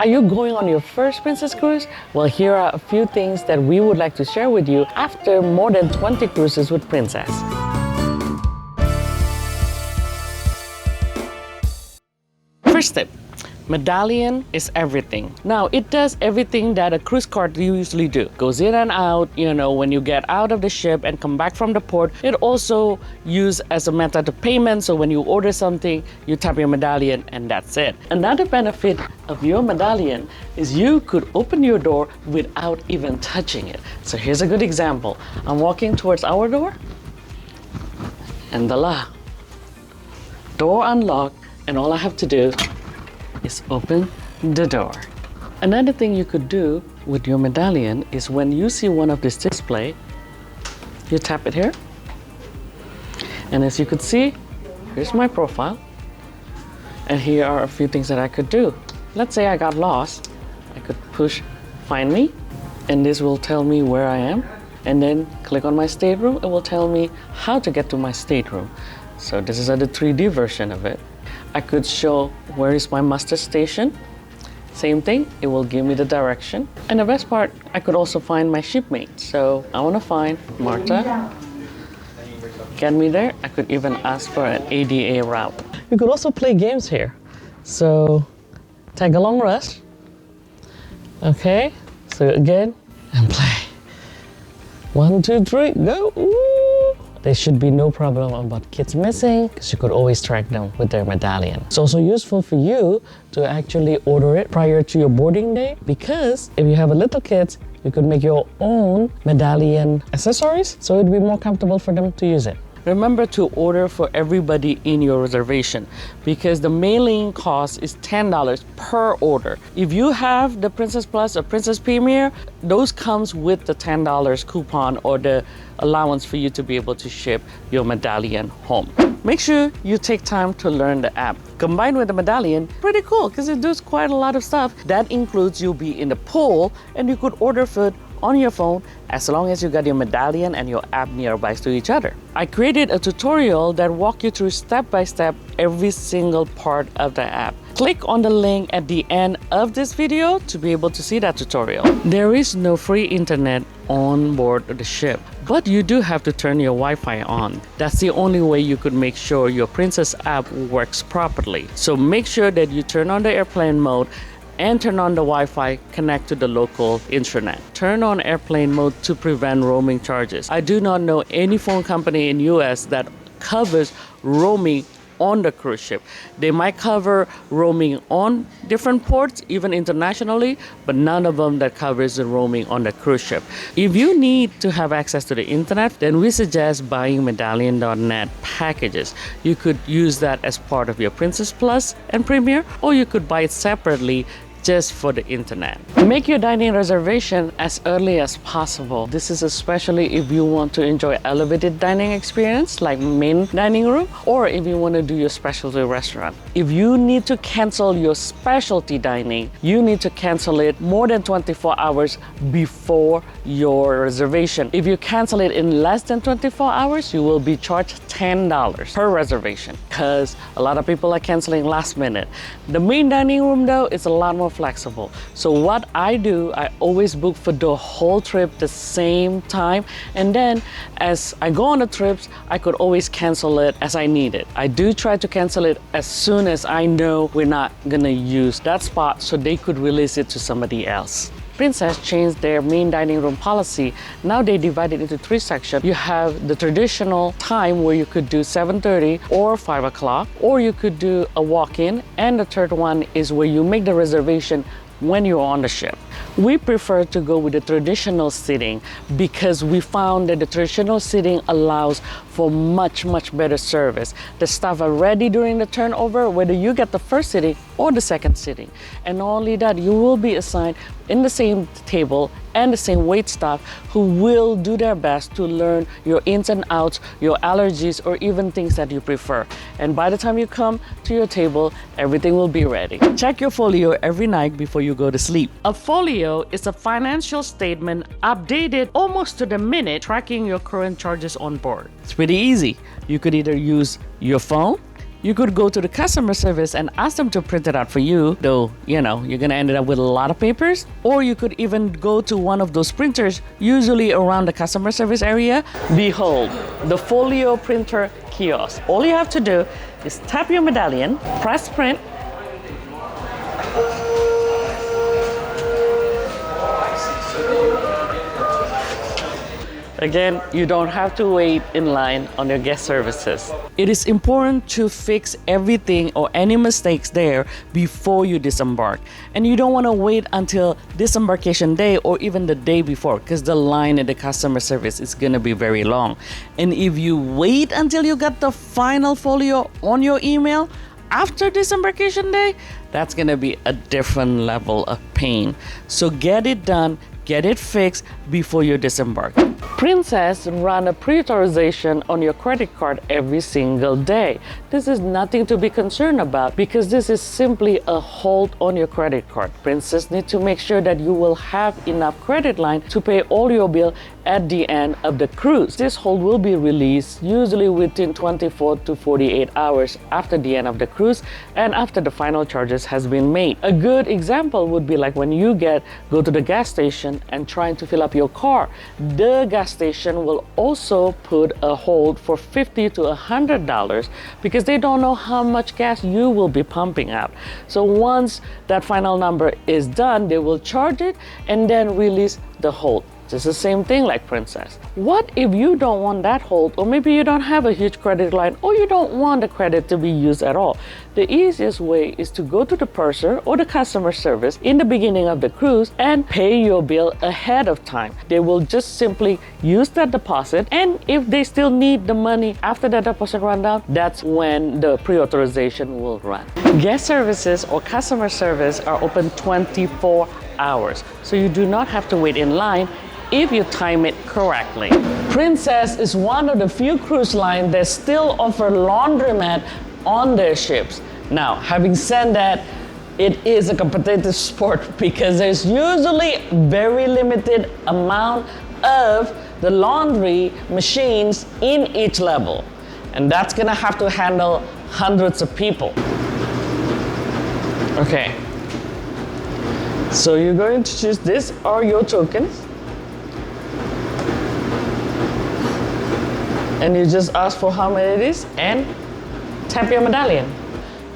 Are you going on your first Princess Cruise? Well, here are a few things that we would like to share with you after more than 20 cruises with Princess. First tip. Medallion is everything. Now, it does everything that a cruise card usually do. Goes in and out, when you get out of the ship and come back from the port. It also used as a method of payment. So when you order something, you tap your Medallion and that's it. Another benefit of your Medallion is you could open your door without even touching it. So here's a good example. I'm walking towards our door and voila, door unlocked, and all I have to do is open the door. Another thing you could do with your Medallion is when you see one of this display, you tap it here. And as you could see, here's my profile. And here are a few things that I could do. Let's say I got lost. I could push Find Me, and this will tell me where I am. And then click on my stateroom, it will tell me how to get to my stateroom. So this is the 3D version of it. I could show where is my muster station. Same thing, it will give me the direction. And the best part, I could also find my shipmate. So I want to find Marta. Get me there. I could even ask for an ADA route. You could also play games here. So tag along rush. Okay, so again, and play. 1, 2, 3, go. Ooh. There should be no problem about kids missing because you could always track them with their Medallion. It's also useful for you to actually order it prior to your boarding day, because if you have a little kids, you could make your own Medallion accessories so it'd be more comfortable for them to use it. Remember to order for everybody in your reservation because the mailing cost is $10 per order. If you have the Princess Plus or Princess Premier, those comes with the $10 coupon or the allowance for you to be able to ship your Medallion home. Make sure you take time to learn the app. Combined with the Medallion, pretty cool because it does quite a lot of stuff. That includes you'll be in the pool and you could order food on your phone as long as you got your Medallion and your app nearby to each other. I created a tutorial that walks you through step by step every single part of the app. Click on the link at the end of this video to be able to see that tutorial. There is no free internet on board the ship, but you do have to turn your Wi-Fi on. That's the only way you could make sure your Princess app works properly. So make sure that you turn on the airplane mode and turn on the Wi-Fi, connect to the local intranet. Turn on airplane mode to prevent roaming charges. I do not know any phone company in US that covers roaming on the cruise ship. They might cover roaming on different ports, even internationally, but none of them that covers the roaming on the cruise ship. If you need to have access to the internet, then we suggest buying Medallion.net packages. You could use that as part of your Princess Plus and Premier, or you could buy it separately just for the internet. Make your dining reservation as early as possible. This is especially if you want to enjoy elevated dining experience like main dining room, or if you want to do your specialty restaurant. If you need to cancel your specialty dining, you need to cancel it more than 24 hours before your reservation. If you cancel it in less than 24 hours, you will be charged $10 per reservation because a lot of people are canceling last minute. The main dining room though is a lot more flexible. So what I do, I always book for the whole trip the same time, and then as I go on the trips, I could always cancel it as I need it. I do try to cancel it as soon as I know we're not gonna use that spot so they could release it to somebody else. Princess changed their main dining room policy. Now they divide it into 3 sections. You have the traditional time where you could do 7:30 or 5 o'clock, or you could do a walk-in, and the third one is where you make the reservation when you're on the ship. We prefer to go with the traditional seating because we found that the traditional seating allows for much better service. The staff are ready during the turnover, whether you get the first sitting or the second sitting. And not only that, you will be assigned in the same table and the same wait staff who will do their best to learn your ins and outs, your allergies, or even things that you prefer. And by the time you come to your table, everything will be ready. Check your folio every night before you go to sleep. A folio is a financial statement updated almost to the minute, tracking your current charges on board. It's pretty easy. You could either use your phone, You could go to the customer service and ask them to print it out for you, though, you're gonna end up with a lot of papers. Or you could even go to one of those printers, usually around the customer service area. Behold, the Folio printer kiosk. All you have to do is tap your medallion, press print, again, you don't have to wait in line on your guest services. It is important to fix everything or any mistakes there before you disembark. And you don't want to wait until disembarkation day or even the day before, because the line at the customer service is going to be very long. And if you wait until you got the final folio on your email after disembarkation day, that's going to be a different level of pain. So get it done, get it fixed before you disembark. Princess run a pre-authorization on your credit card every single day. This is nothing to be concerned about because this is simply a hold on your credit card. Princess need to make sure that you will have enough credit line to pay all your bill at the end of the cruise. This hold will be released usually within 24 to 48 hours after the end of the cruise and after the final charges has been made. A good example would be like when you go to the gas station and trying to fill up your car. The gas station will also put a hold for $50 to $100 because they don't know how much gas you will be pumping out. So once that final number is done, they will charge it and then release the hold. It's the same thing like Princess. What if you don't want that hold, or maybe you don't have a huge credit line, or you don't want the credit to be used at all? The easiest way is to go to the purser or the customer service in the beginning of the cruise and pay your bill ahead of time. They will just simply use that deposit, and if they still need the money after that deposit run down, that's when the pre-authorization will run. Guest services or customer service are open 24 hours, so you do not have to wait in line if you time it correctly. Princess is one of the few cruise lines that still offer laundromat on their ships. Now, having said that, it is a competitive sport because there's usually very limited amount of the laundry machines in each level. And that's gonna have to handle hundreds of people. Okay. So you're going to choose this or your tokens. And you just ask for how many it is and tap your medallion.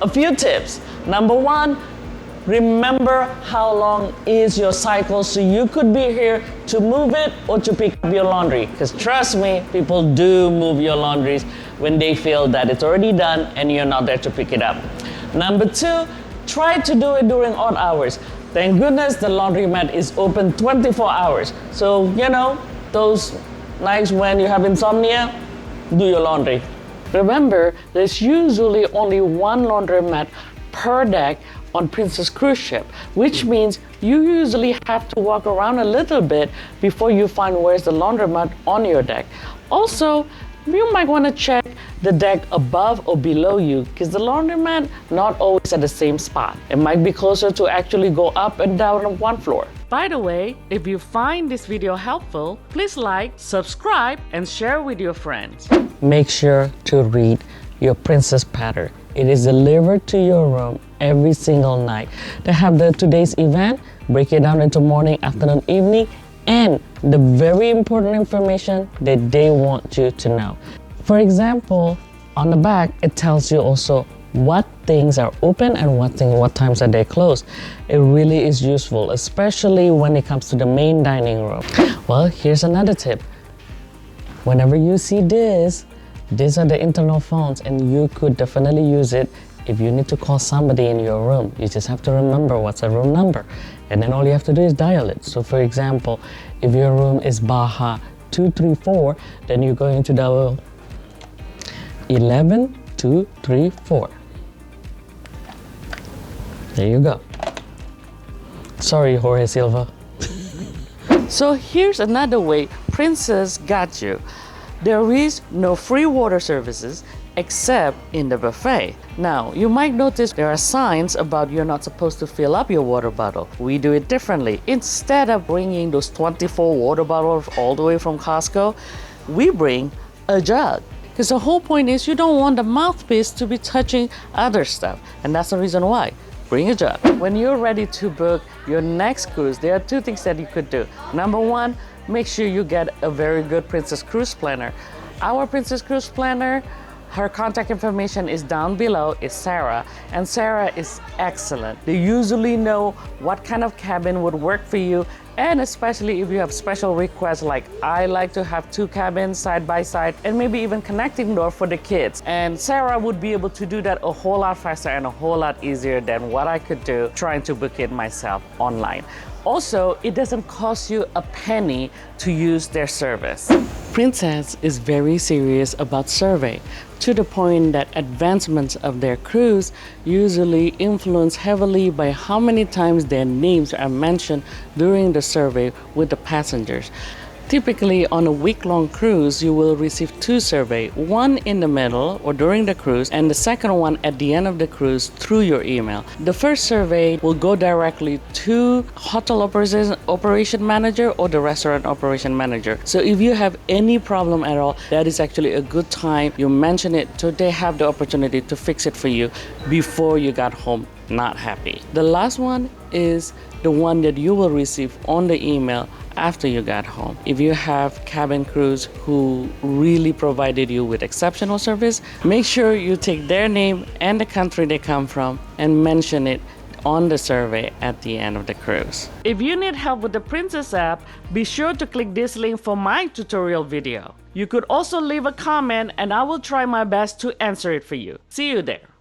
A few tips. Number one, remember how long is your cycle so you could be here to move it or to pick up your laundry. Because trust me, people do move your laundries when they feel that it's already done and you're not there to pick it up. Number two, try to do it during odd hours. Thank goodness the laundromat is open 24 hours. So, those nights when you have insomnia, do your laundry. Remember, there's usually only one laundromat per deck on Princess cruise ship, which means you usually have to walk around a little bit before you find where's the laundromat on your deck. Also, you might want to check the deck above or below you because the laundromat not always at the same spot. It might be closer to actually go up and down on one floor. By the way, if you find this video helpful, please like, subscribe, and share with your friends. Make sure to read your Princess pattern. It is delivered to your room every single night. They have today's event, break it down into morning, afternoon, evening, and the very important information that they want you to know. For example, on the back, it tells you also what things are open and what times are they closed. It really is useful, especially when it comes to the main dining room. Well, here's another tip. Whenever you see this, these are the internal phones and you could definitely use it if you need to call somebody in your room. You just have to remember what's a room number. And then all you have to do is dial it. So for example, if your room is Baja 234, then you're going to dial 11234. There you go. Sorry, Jorge Silva. So here's another way Princess got you. There is no free water services except in the buffet. Now, you might notice there are signs about you're not supposed to fill up your water bottle. We do it differently. Instead of bringing those 24 water bottles all the way from Costco, we bring a jug. Because the whole point is you don't want the mouthpiece to be touching other stuff. And that's the reason why. Bring a jug. When you're ready to book your next cruise, there are two things that you could do. Number one, make sure you get a very good Princess Cruise Planner. Our Princess Cruise Planner, her contact information is down below, is Sarah, and Sarah is excellent. They usually know what kind of cabin would work for you, and especially if you have special requests like I like to have 2 cabins side by side and maybe even connecting door for the kids. And Sarah would be able to do that a whole lot faster and a whole lot easier than what I could do trying to book it myself online. Also, it doesn't cost you a penny to use their service. Princess is very serious about survey, to the point that advancements of their cruise usually influence heavily by how many times their names are mentioned during the survey with the passengers. Typically, on a week-long cruise, you will receive 2 surveys, one in the middle or during the cruise, and the second one at the end of the cruise through your email. The first survey will go directly to hotel operation manager or the restaurant operation manager. So if you have any problem at all, that is actually a good time. You mention it so they have the opportunity to fix it for you before you got home not happy. The last one is the one that you will receive on the email after you got home. If you have cabin crews who really provided you with exceptional service, make sure you take their name and the country they come from and mention it on the survey at the end of the cruise. If you need help with the Princess app, be sure to click this link for my tutorial video. You could also leave a comment and I will try my best to answer it for you. See you there.